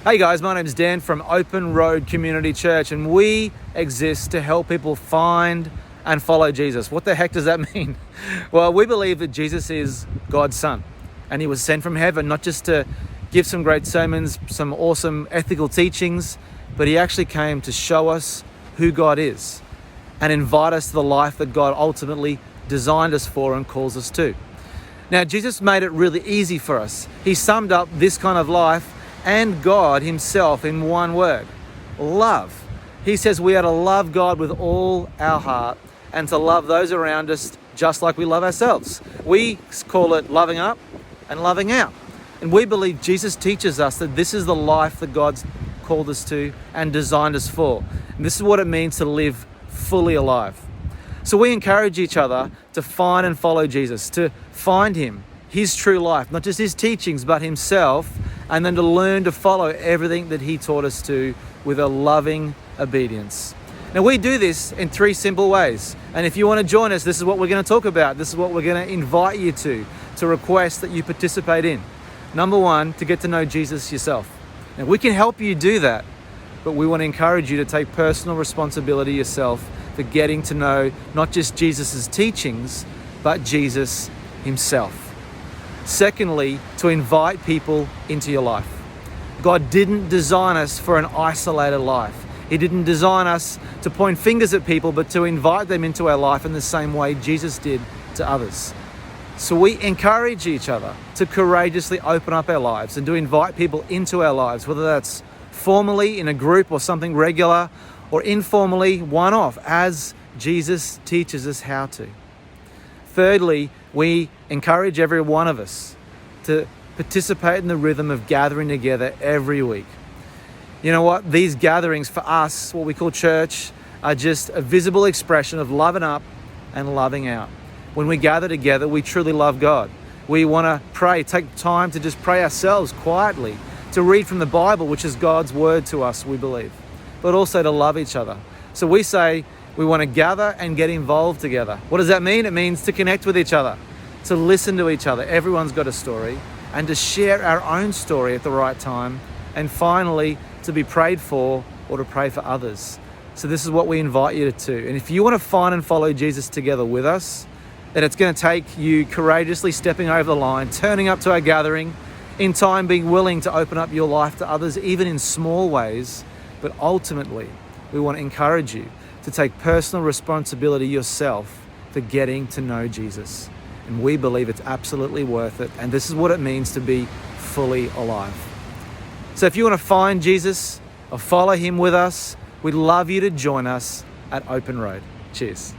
Hey guys, my name's Dan from Open Road Community Church, and we exist to help people find and follow Jesus. What the heck does that mean? Well, we believe that Jesus is God's Son, and he was sent from heaven not just to give some great sermons, some awesome ethical teachings, but he actually came to show us who God is and invite us to the life that God ultimately designed us for and calls us to. Now, Jesus made it really easy for us. He summed up this kind of life and God himself in one word: love. He says we are to love God with all our heart and to love those around us just like we love ourselves. We call it loving up and loving out. And we believe Jesus teaches us that this is the life that God's called us to and designed us for. And this is what it means to live fully alive. So we encourage each other to find and follow Jesus, to find him, his true life, not just his teachings, but himself, and then to learn to follow everything that he taught us to with a loving obedience. Now, we do this in three simple ways. And if you want to join us, this is what we're going to talk about. This is what we're going to invite you to request that you participate in. Number one, to get to know Jesus yourself. Now, we can help you do that, but we want to encourage you to take personal responsibility yourself for getting to know not just Jesus's teachings, but Jesus himself. Secondly, to invite people into your life. God didn't design us for an isolated life. He didn't design us to point fingers at people, but to invite them into our life in the same way Jesus did to others. So we encourage each other to courageously open up our lives and to invite people into our lives, whether that's formally in a group or something regular, or informally one-off, as Jesus teaches us how to. Thirdly, we encourage every one of us to participate in the rhythm of gathering together every week. You know what? These gatherings for us, what we call church, are just a visible expression of loving up and loving out. When we gather together, we truly love God. We want to pray, take time to just pray ourselves quietly, to read from the Bible, which is God's word to us, we believe, but also to love each other. So we say we want to gather and get involved together. What does that mean? It means to connect with each other, to listen to each other. Everyone's got a story, and to share our own story at the right time. And finally, to be prayed for or to pray for others. So this is what we invite you to. And if you want to find and follow Jesus together with us, then it's going to take you courageously stepping over the line, turning up to our gathering, in time being willing to open up your life to others, even in small ways. But ultimately, we want to encourage you to take personal responsibility yourself for getting to know Jesus. And we believe it's absolutely worth it. And this is what it means to be fully alive. So if you want to find Jesus or follow him with us, we'd love you to join us at Open Road. Cheers.